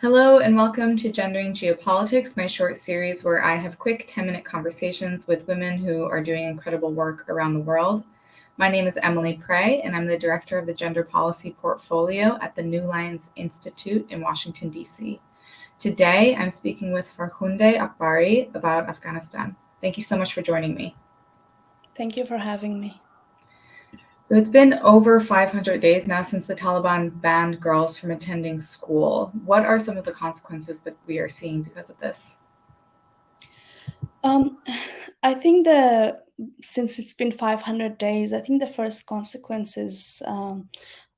Hello and welcome to Gendering Geopolitics, my short series where I have quick 10-minute conversations with women who are doing incredible work around the world. My name is Emily Prey, and I'm the director of the Gender Policy Portfolio at the New Lines Institute in Washington, D.C. Today, I'm speaking with Farkhondeh Akbar about Afghanistan. Thank you so much for joining me. Thank you for having me. So it's been over 500 days now since the Taliban banned girls from attending school. What are some of the consequences that we are seeing because of this? I think since it's been 500 days, I think the first consequences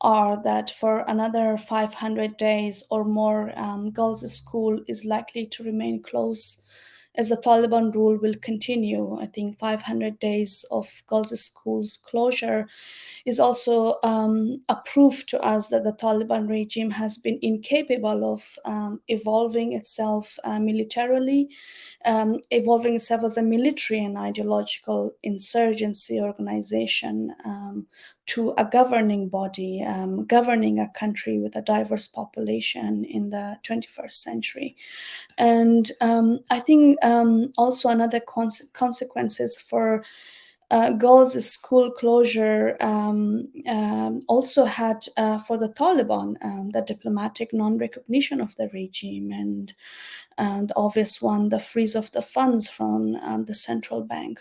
are that for another 500 days or more, girls' school is likely to remain closed as the Taliban rule will continue. I think 500 days of girls' schools closure is also a proof to us that the Taliban regime has been incapable of evolving itself militarily, evolving itself as a military and ideological insurgency organization to a governing body, governing a country with a diverse population in the 21st century. And I think also another consequences for girls' school closure also had for the Taliban the diplomatic non-recognition of the regime and the obvious one, the freeze of the funds from the central bank.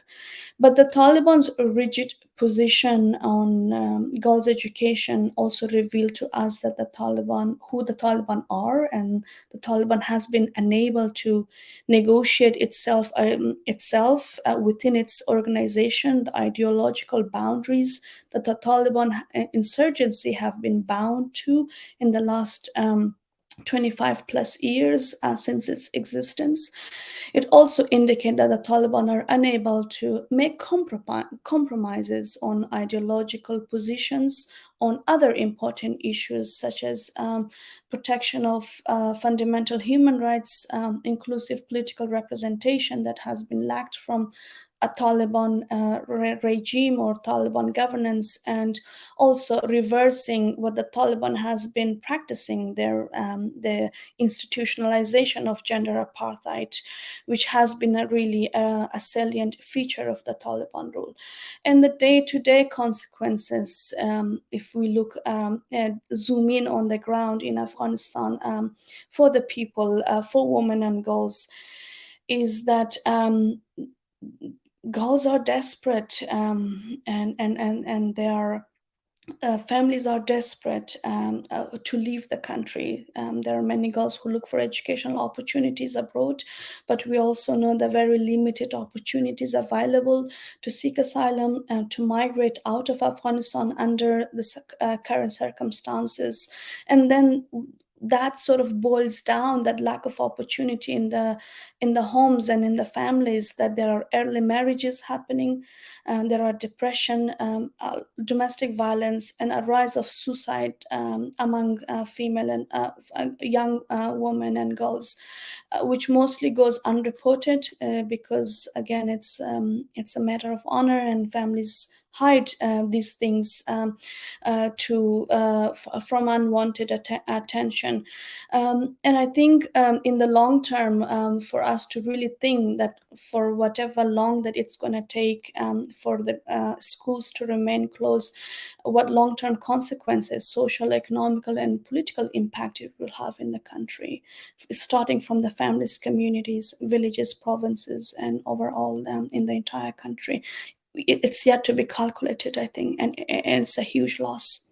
But the Taliban's rigid position on girls' education also revealed to us that who the Taliban are, and the Taliban has been unable to negotiate itself within its organization, the ideological boundaries that the Taliban insurgency have been bound to in the last 25 plus years since its existence. It also indicates that the Taliban are unable to make compromises on ideological positions on other important issues such as protection of fundamental human rights, inclusive political representation that has been lacked from a Taliban regime or Taliban governance, and also reversing what the Taliban has been practicing, the institutionalization of gender apartheid, which has been a salient feature of the Taliban rule. And the day-to-day consequences, if we look zoom in on the ground in Afghanistan for the people, for women and girls, is that girls are desperate and they are families are desperate to leave the country. There are many girls who look for educational opportunities abroad, but we also know the very limited opportunities available to seek asylum and to migrate out of Afghanistan under the current circumstances. And then that sort of boils down that lack of opportunity in the homes and in the families, that there are early marriages happening, there are depression, domestic violence, and a rise of suicide among female and young women and girls, which mostly goes unreported because again it's a matter of honor, and families hide these things from unwanted attention. And I think in the long term, for us to really think that for whatever long that it's going to take for the schools to remain closed, what long-term consequences, social, economical, and political impact it will have in the country, starting from the families, communities, villages, provinces, and overall in the entire country. It's yet to be calculated, I think, and it's a huge loss.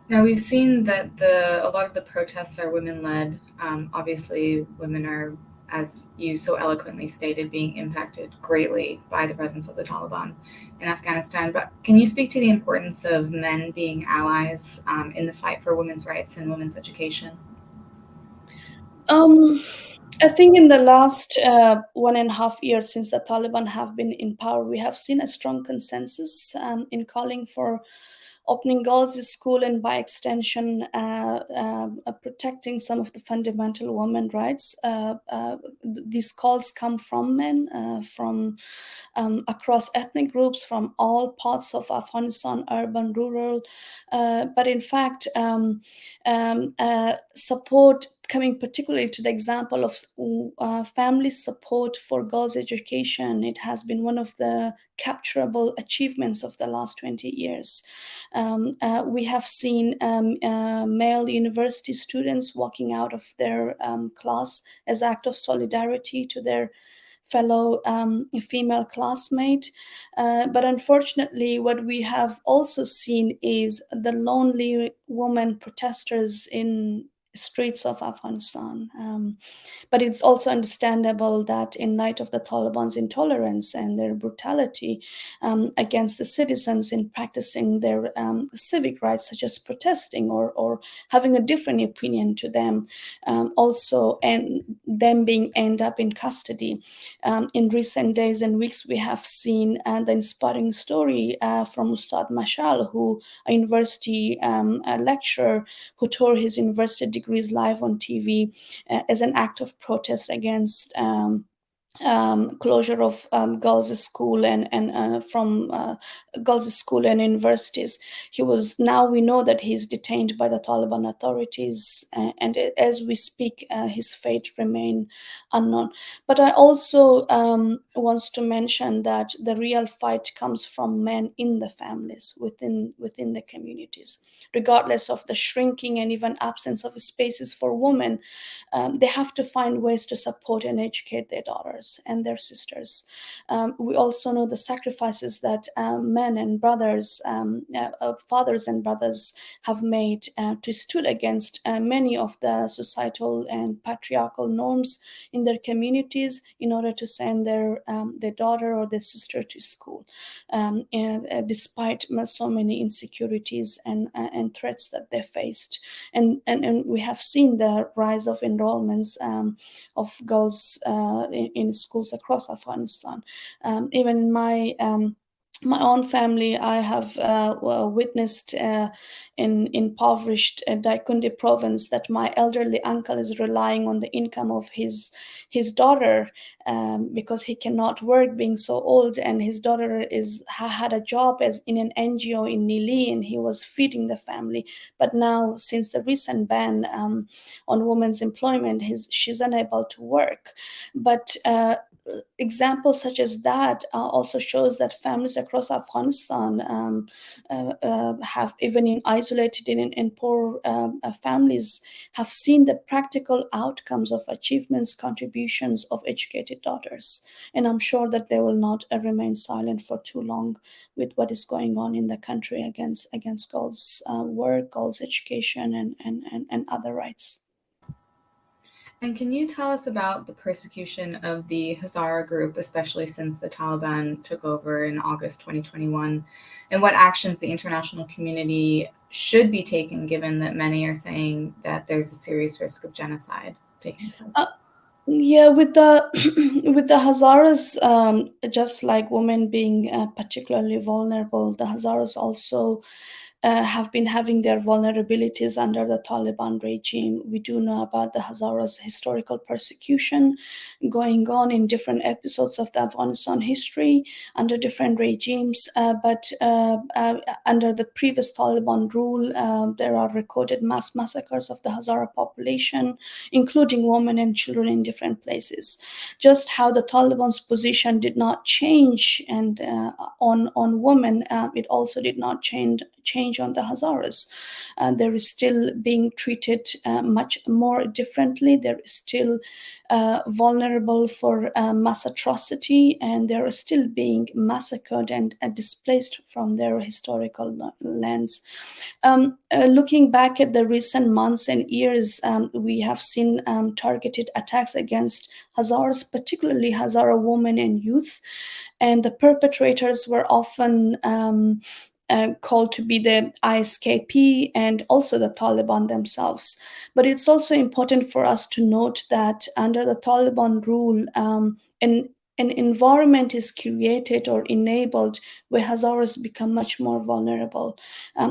Now we've seen that a lot of the protests are women-led. Obviously, women are, as you so eloquently stated, being impacted greatly by the presence of the Taliban in Afghanistan. But can you speak to the importance of men being allies in the fight for women's rights and women's education? Um, I think in the last 1.5 years since the Taliban have been in power, we have seen a strong consensus in calling for opening girls' school, and by extension, protecting some of the fundamental women rights. These calls come from men, from across ethnic groups, from all parts of Afghanistan, urban, rural. But in fact, support, coming particularly to the example of family support for girls' education, it has been one of the capturable achievements of the last 20 years. We have seen male university students walking out of their class as act of solidarity to their fellow female classmate. But unfortunately, what we have also seen is the lonely women protesters in streets of Afghanistan. But it's also understandable that in light of the Taliban's intolerance and their brutality against the citizens in practicing their civic rights, such as protesting or having a different opinion to them, also, and them being end up in custody. In recent days and weeks, we have seen the inspiring story from Ustad Mashal, who a university a lecturer who tore his university degrees live on TV as an act of protest against closure of girls' school and from girls' school and universities. He was, now we know that he's detained by the Taliban authorities, and as we speak, his fate remain unknown. But I also wants to mention that the real fight comes from men in the families, within the communities, regardless of the shrinking and even absence of spaces for women. They have to find ways to support and educate their daughters and their sisters. We also know the sacrifices that men and brothers, fathers and brothers have made to stood against many of the societal and patriarchal norms in their communities in order to send their daughter or their sister to school, despite so many insecurities and threats that they faced. And we have seen the rise of enrollments of girls in schools across Afghanistan. Even in my own family, I have witnessed in impoverished Daikundi province that my elderly uncle is relying on the income of his daughter because he cannot work, being so old, and his daughter had a job as in an NGO in Nili, and he was feeding the family. But now, since the recent ban on women's employment, she's unable to work. But examples such as that also shows that families across Afghanistan have, even in isolated in poor families, have seen the practical outcomes of achievements, contributions of educated daughters. And I'm sure that they will not remain silent for too long with what is going on in the country against girls' work, girls' education, and other rights. And can you tell us about the persecution of the Hazara group, especially since the Taliban took over in August 2021, and what actions the international community should be taking, given that many are saying that there's a serious risk of genocide taking place? Yeah, with the with the Hazaras, just like women being particularly vulnerable, the Hazaras also have been having their vulnerabilities under the Taliban regime. We do know about the Hazaras' historical persecution going on in different episodes of the Afghanistan history under different regimes. But under the previous Taliban rule, there are recorded mass massacres of the Hazara population, including women and children in different places. Just how the Taliban's position did not change and on women, it also did not change on the Hazaras. There is still being treated much more differently. There is still vulnerable for mass atrocity, and they are still being massacred and displaced from their historical lands. Looking back at the recent months and years, we have seen targeted attacks against Hazaras, particularly Hazara women and youth, and the perpetrators were often called to be the ISKP and also the Taliban themselves. But it's also important for us to note that under the Taliban rule, and an environment is created or enabled where Hazaras become much more vulnerable.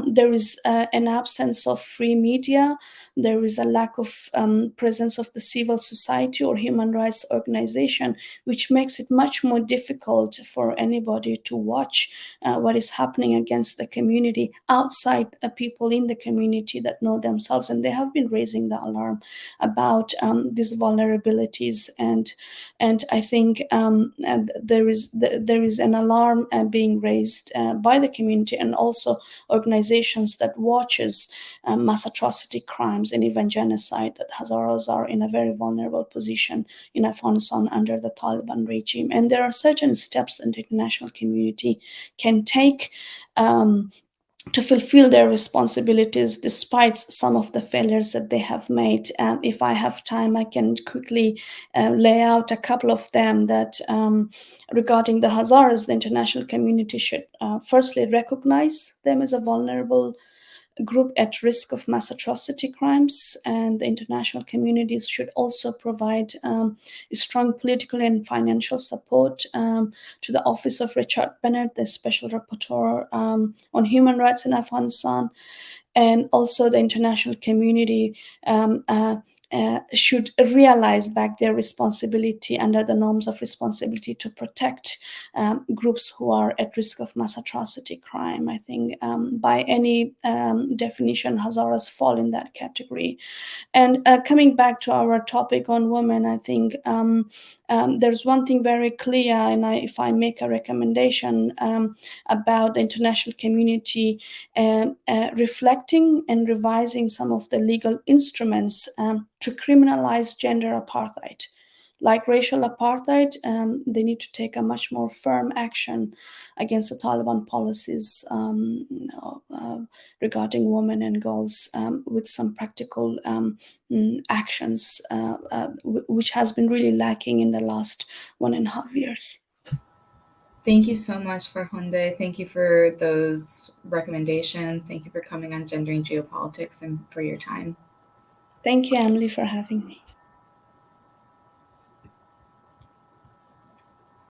There is an absence of free media. There is a lack of presence of the civil society or human rights organization, which makes it much more difficult for anybody to watch what is happening against the community outside people in the community that know themselves. And they have been raising the alarm about these vulnerabilities. And I think there is an alarm being raised by the community and also organizations that watches mass atrocity crimes and even genocide, that Hazaras are in a very vulnerable position in Afghanistan under the Taliban regime. And there are certain steps that the international community can take to fulfill their responsibilities despite some of the failures that they have made. If I have time, I can quickly lay out a couple of them that regarding the Hazaras, the international community should firstly recognize them as a vulnerable group at risk of mass atrocity crimes, and the international communities should also provide strong political and financial support to the Office of Richard Bennett, the Special Rapporteur on Human Rights in Afghanistan. And also the international community should realize back their responsibility under the norms of responsibility to protect groups who are at risk of mass atrocity crime. I think by any definition, Hazaras fall in that category. And coming back to our topic on women, I think there's one thing very clear, and if I make a recommendation about the international community reflecting and revising some of the legal instruments to criminalize gender apartheid. Like racial apartheid, they need to take a much more firm action against the Taliban policies regarding women and girls with some practical actions, which has been really lacking in the last 1.5 years. Thank you so much, Farkhondeh. Thank you for those recommendations. Thank you for coming on Gendering Geopolitics and for your time. Thank you, Emily, for having me.